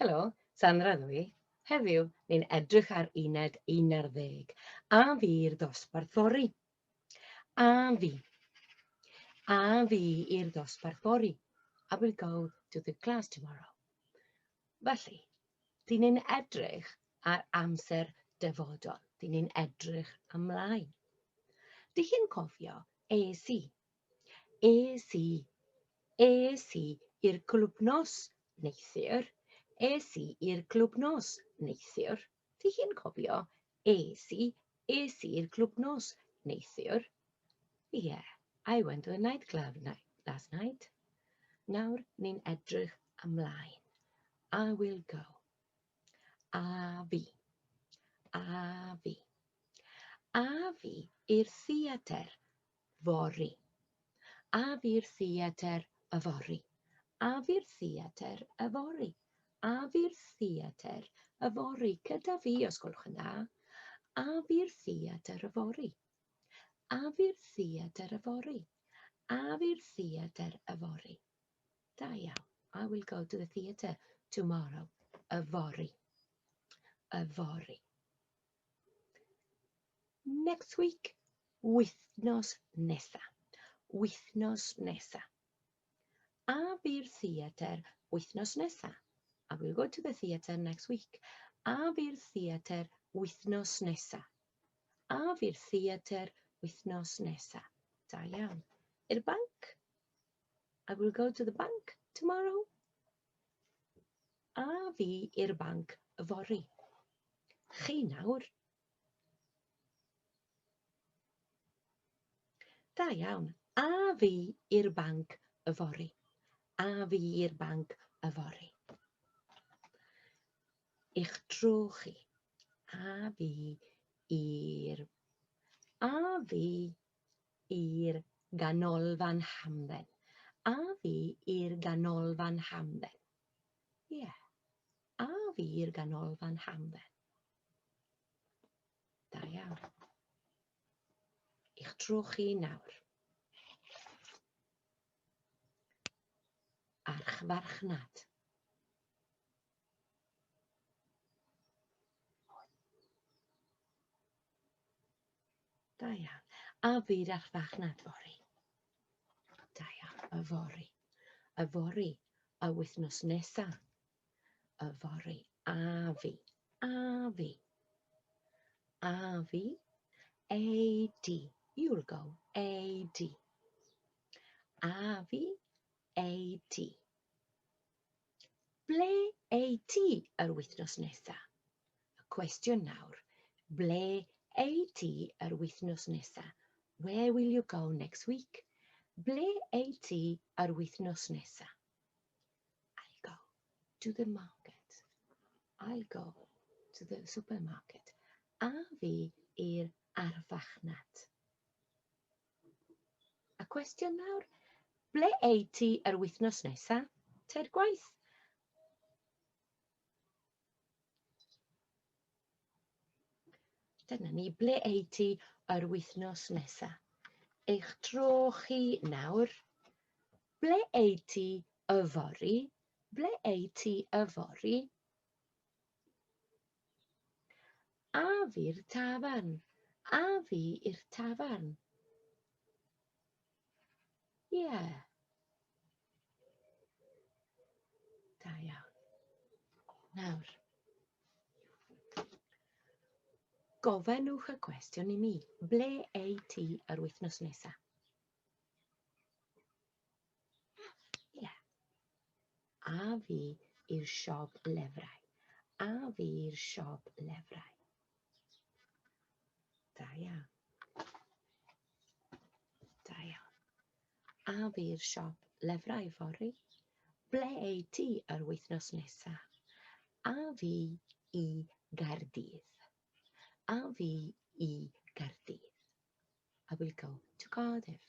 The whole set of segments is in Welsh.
Helo, Sandra ydw i. Heddiw, ni'n edrych ar uned 11, a fi'r dosbarth fory. A fi. A fi i'r dosbarth fory. I will go to the class tomorrow. Felly, dyn ni'n edrych ar amser dyfodol. Dyn ni'n edrych ymlaen. Dych chi'n cofio es i? Es i. Es i i'r clwb nos neithiwr. Es i i'r clwb nos neithiwr. Dych chi'n cofio es i'r clwb nos neithiwr? Yeah, I went to a nightclub last night. Nawr ni'n edrych ymlaen. I will go. A fi. A fi. A fi i'r theatr fory. A fi'r theatr yfory. A fi'r theatr yfory. A fi'r theatr yfory. Gyda fi, os gwelwch yn dda. A fi'r theatr yfory. A fi'r theatr yfory. A fi'r theatr yfory. Da iawn. I will go to the theatre tomorrow. Yfory. Yfory. Next week. Wythnos nesa. Wythnos nesa. A fi'r theatr wythnos nesa. I will go to the theatre next week. A fi'r theatr wythnos nesa. A fi'r theatr wythnos nesa. Da iawn. I'r banc. I will go to the bank tomorrow. A fi i'r banc yfory. Chi nawr. Da iawn. A fi i'r banc yfory. A fi i'r banc yfory. I'ch tro chi. A fi i'r... A fi i'r ganolfan hamdden. A fi i'r ganolfan hamdden. Ie. A fi i'r ganolfan hamdden. Da iawn. I'ch tro chi nawr. Archfarchnad. Da iawn. A fi'r archfarchnad fory. Da iawn. Yfory. Yfory. Y wythnos nesa. Yfory. A fi. A fi. A fi. A-D. You'll go. A-D. A fi. A-T. Ble ei ti yr wythnos nesa? Y cwestiwn nawr. Ble ei ti yr wythnos nesa? Where will you go next week? Ble ei ti yr wythnos nesa? I'll go to the market. I'll go to the supermarket. A fi i'r arfachnad. Y cwestiwn nawr. Ble ei ti yr wythnos nesa? Tair gwaith. Dyna ni, ble ei ti yr wythnos nesa? Eich tro chi nawr. Ble ei ti yfory? Ble ei ti yfory? A fi'r tafarn. A fi i'r tafarn. Ie. Da iawn. Nawr. Gofynnwch y cwestiwn i mi. Ble ei ti yr wythnos nesa? Ie. A fi i'r siop lyfrau. A fi i'r siop lyfrau. Da iawn. Da iawn. A fi'r siop lyfrau fory. Ble ei ti yr wythnos nesa? A fi i Gaerdydd. A fi i Gaerdydd. I will go to Cardiff.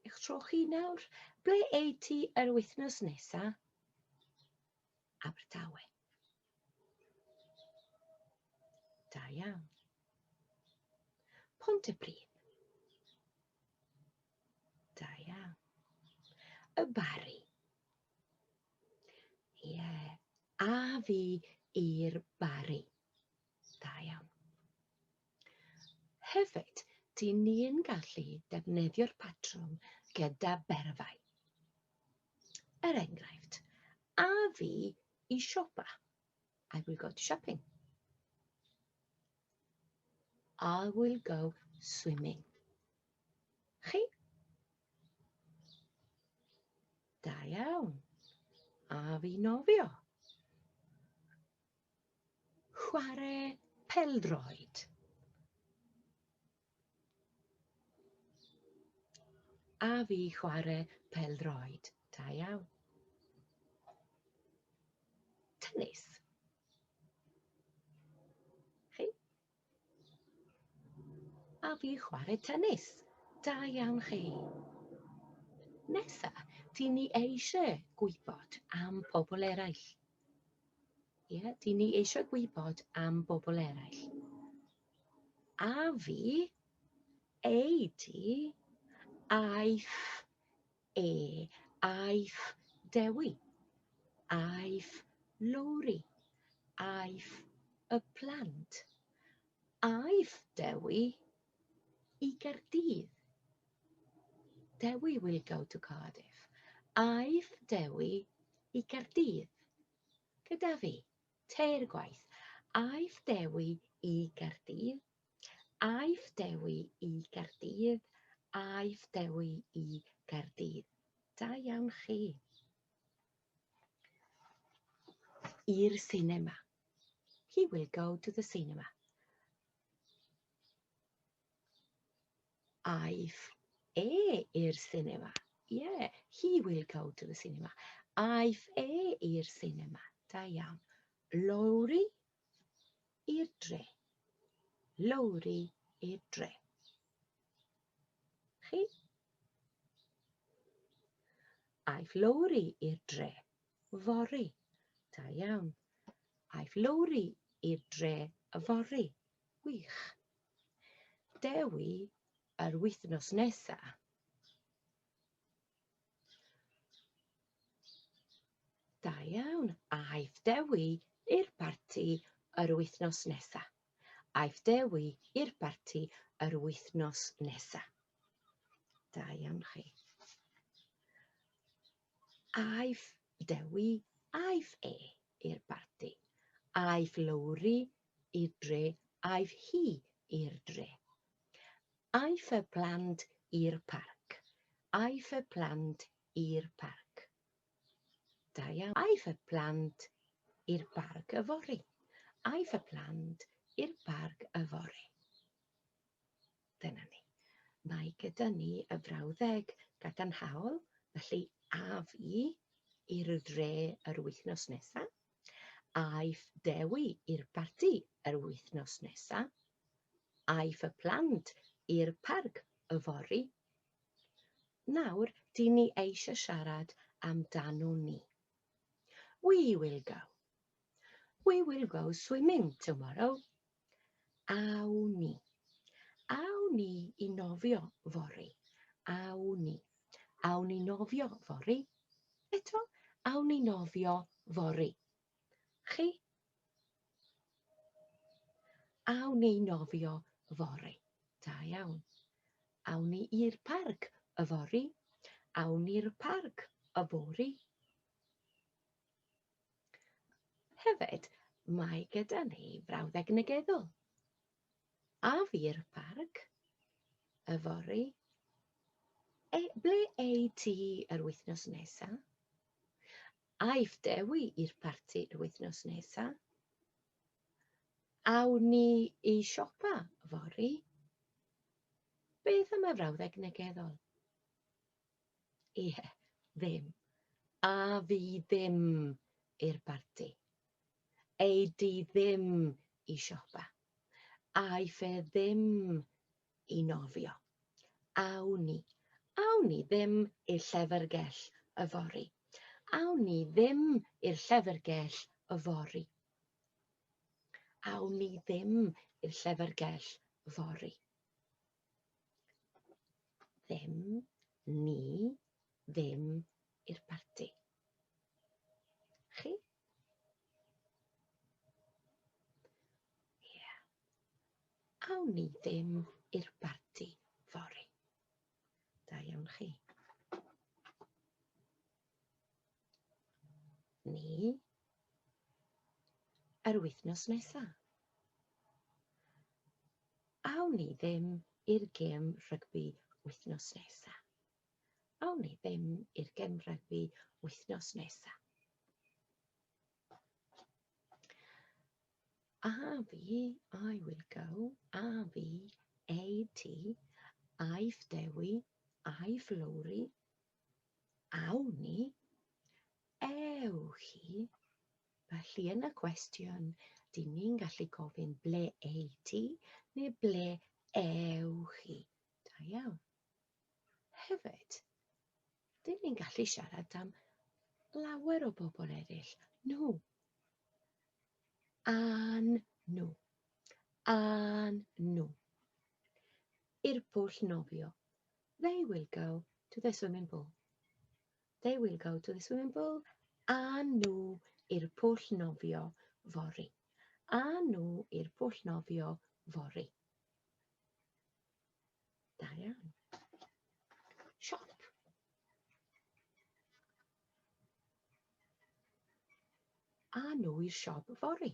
Eich tro chi nawr. Ble ei ti yr wythnos nesa? Abertawe. Da iawn. Pontypridd. Da iawn. Y Bari. Ie. A fi i'r bari. Da iawn. Hefyd, dyn ni'n gallu defnyddio'r patrwm gyda berfau. Enghraifft, a fi I siopa. I will go to shopping. I will go swimming. Chi? Da iawn. A fi nofio. Chwarae pêl-droed. A fi chwarae pêl-droed. Da iawn. Tennis. Chi? A fi chwarae tennis. Da iawn chi. Nesa, dyn ni eisiau gwybod am pobl eraill. Ie, dyn ni eisiau gwybod am bobl eraill. A fi, ei di, aeth e, aeth Dewi, aeth Lowri, aeth y plant, aeth Dewi I Gaerdydd. Dewi will go to Cardiff. Aeth Dewi I Gaerdydd. Gyda fi, teir gwaith. Aeth Dewi I Gaerdydd. Aeth Dewi I Gaerdydd. Aeth Dewi I Gaerdydd. Da iawn chi. I'r cinema. He will go to the cinema. Aeth e i'r cinema. Yeah, he will go to the cinema. Aeth e i'r cinema. Da iawn. Lowri i'r dre. Lowri i'r dre. Chi? Aeth Lowri i'r dre. Fori. Da iawn. Aeth Lowri i'r dre yfory. Gwych. Dewi yr wythnos nesaf. Da iawn. Aeth Dewi i'r parti yr wythnos nesaf. Aeth Dewi i'r parti yr wythnos nesaf. Da iawn chi. Aeth Dewi, aeth e i'r parti. Aeth Lowri i'r dre, aeth hi i'r dre. Aeth y plant i'r parc. Aeth y plant i'r parc. Da iawn. Aeth y plant i'r parc yfory. Aeth y plant i'r parc yfory. Dyna ni. Mae gyda ni y frawddeg gadarnhaol, felly a fi i'r dre yr wythnos nesaf. Aeth Dewi i'r parti yr wythnos nesaf. Aeth y plant i'r parc yfory. Nawr, dyn ni eisiau siarad amdano ni. We will go. We will go swimming tomorrow. Awn ni. Awn ni I nofio fory. Awn ni. Awn ni nofio fory. Eto, awn ni nofio fory. Chi? Awn ni nofio fory. Da iawn. Awn ni i'r parc yfory. Awn ni'r parc yfory. Hefyd, mae gyda ni frawddeg negyddol. A fi'r parc yfory. Ble ei ti yr wythnos nesaf? Aeth Dewi i'r parti yr wythnos nesaf. Awn ni I siopa fory. Beth am y frawddeg negyddol? Ie, ddim. A fi ddim i'r parti. Ei di ddim I siopa. Aeth e ddim I nofio. Awn ni. Awn ni ddim i'r llyfrgell yfory. Awn ni ddim i'r llyfrgell yfory. Awn ni ddim i'r llyfrgell yfory. Ddim, ni, ddim i'r parti. Chi? Awn ni ddim i'r barti fory. Da iawn chi. Ni yr wythnos nesaf. Awn ni ddim i'r gêm rygbi wythnos nesaf. Awn ni ddim i'r gêm rygbi wythnos nesaf. A fi, I will go. A fi, ti. Aeth Dewi, aeth Lowri. Awn ni, chi. Felly yn y cwestiwn, dyn ni'n gallu gofyn ble ti neu ble chi. Da iawn. Hefyd, dyn ni'n gallu siarad am lawer o bobl eraill. Nhw. An nhw. An nhw. I'r pwll nofio. They will go to the swimming pool. They will go to the swimming pool. A nhw i'r pwll nofio fory. A nhw i'r pwll nofio fory. Da iawn. Siop. A nhw i'r siop fory.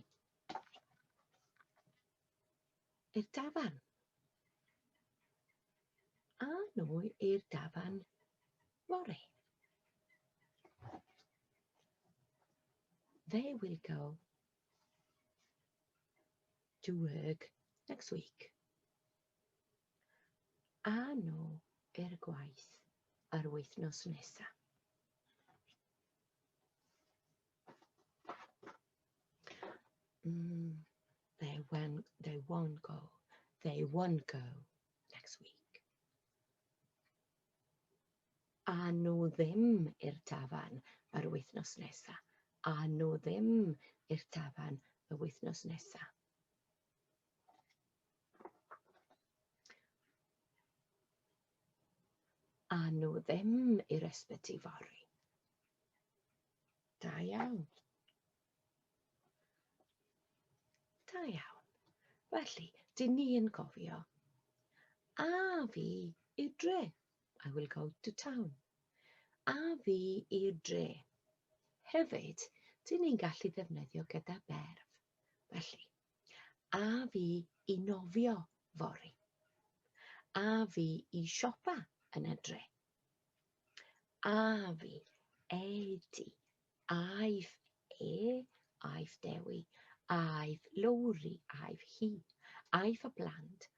I'r dafarn. A nhw i'r dafarn fory. They will go to work next week. A nhw i'r gwaith yr wythnos nesaf. They won't go. They won't go next week. A nhw ddim i'r tafarn yr wythnos nesaf. A nhw ddim i'r tafarn y wythnos nesaf. A nhw ddim i'r ysbyty fory. Da iawn. Da iawn. Felly, dyn ni yn cofio. A fi i'r dre. I will go to town. A fi i'r dre. Hefyd, dyn ni'n gallu ddefnyddio gyda berf. Felly, a fi i nofio fory. A fi i siopa yn y dre. A fi, ti. Aeth aeth Dewi. Aeth Lowri, aeth hi. Aeth y blant.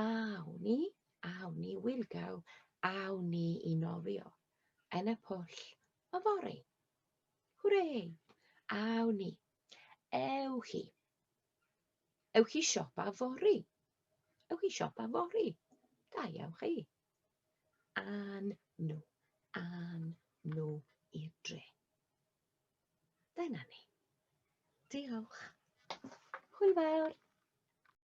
Awn ni, will go. Awn ni i nofio yn y pwll y fory. Hwrê! Awn ni. Ewch chi. Ewch chi siopa fory. Ewch chi siopa fory. Da iawn chi.